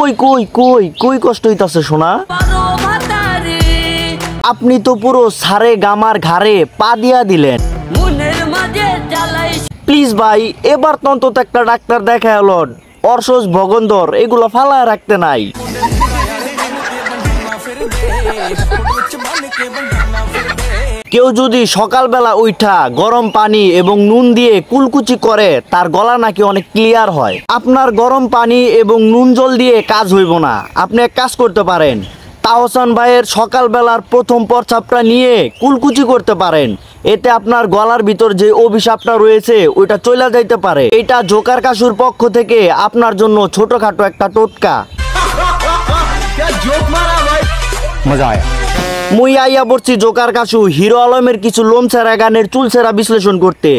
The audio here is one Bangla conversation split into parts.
কই কই কই কই কষ্ট হইতাছে সোনা? আপনি তো পুরো সারে গামার ঘাড়ে পা দিয়া দিলেন। প্লিজ ভাই, এবার তো অন্তত একটা ডাক্তার দেখায় লন। অর্শোস ভগন্দর এগুলো ফালায় রাখতে নাই। কেউ যদি সকালবেলা উঠা গরম পানি এবং নুন দিয়ে কুলকুচি করে তার গলা নাকি অনেক ক্লিয়ার হয়। আপনার গরম পানি এবং নুন জল দিয়ে কাজ হইব না। আপনি এক কাজ করতে পারেন, তাহসান ভাইয়ের সকালবেলার প্রথম প্রস্রাবটা নিয়ে কুলকুচি করতে পারেন। এতে আপনার গলার ভিতর যে অভিশাপটা রয়েছে ওইটা চলে যাইতে পারে। এটা জোকার কাশুর পক্ষ থেকে আপনার জন্য ছোটখাটো একটা টোটকা। মজা আয়া। মুই আইয়া পড়ছি জোকার কাশু হিরো আলমের কিছু লোমছেরা গানের চুলছেরা বিশ্লেষণ করতে,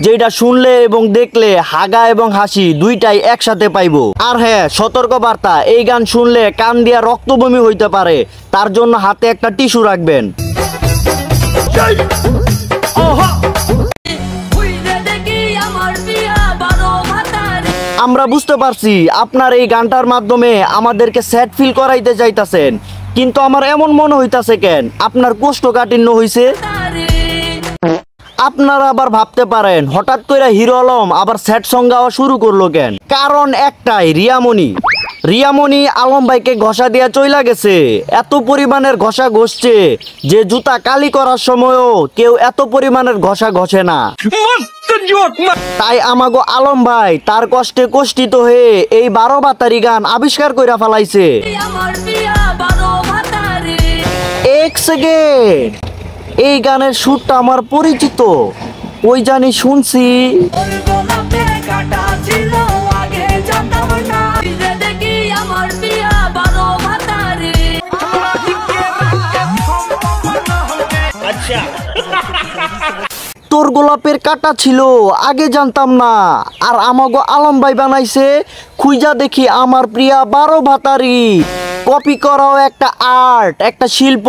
যেটা শুনলে এবং দেখলে হাগা এবং হাসি দুইটাই একসাথে পাইবো। আর হ্যাঁ, সতর্ক বার্তা, এই গান শুনলে কান দিয়া রক্তবমি হইতে পারে, তার জন্য হাতে একটা টিস্যু রাখবেন। আমরা বুঝতে পারছি আপনার এই গানটার মাধ্যমে আমাদেরকে স্যাড ফিল করাইতে চাইতাছেন, কিন্তু আমার এমন মনে হইতাছে কেন আপনার কোষ্ঠকাঠিন্য হইছে। আপনারা আবার ভাবতে পারেন হঠাৎ করে হিরো আলম আবার স্যাড সং গাওয়া শুরু করলো কেন? কারণ একটাই, রিয়ামণি আলম ভাইকে ঘষা দিয়া চইলা গেছে। এত পরিমাণের ঘষা ঘষছে যে জুতা কালি করার সময়ও কেউ এত পরিমাণের ঘষা ঘষে না। তাই আমাগো আলম ভাই তার কষ্টে কষ্টিত হয়ে এই 12 বাতারি গান আবিষ্কার কইরা ফেলাইছে। এক সেকেন্ড, এই গানের সুরটা আমার পরিচিত, ওই জানি শুনছি। তোর গোলাপের কাটা ছিল আগে জানতাম না, আর আমাগো আলম ভাই বানাইছে খুঁজা দেখি আমার প্রিয়া 12 ভাতারি। কপি করাও একটা আর্ট, একটা শিল্প,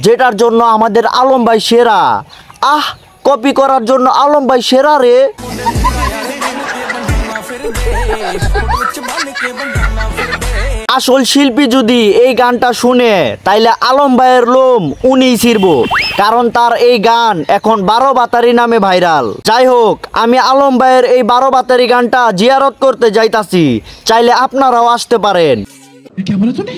যেটার জন্য আমাদের আলম ভাই সেরা। কপি করার জন্য আলম ভাই সেরা রে। আসল শিল্পী যদি এই গানটা শুনে তাইলে আলম ভাইয়ের লোম উনিই ছিড়ব, কারণ তার এই গান এখন 12 বাতারি নামে ভাইরাল। যাই হোক, আমি আলম ভাইয়ের এই 12 বাতারি গানটা জিয়ারত করতে যাইতাছি, চাইলে আপনারাও আসতে পারেন। क्या बोला तूने?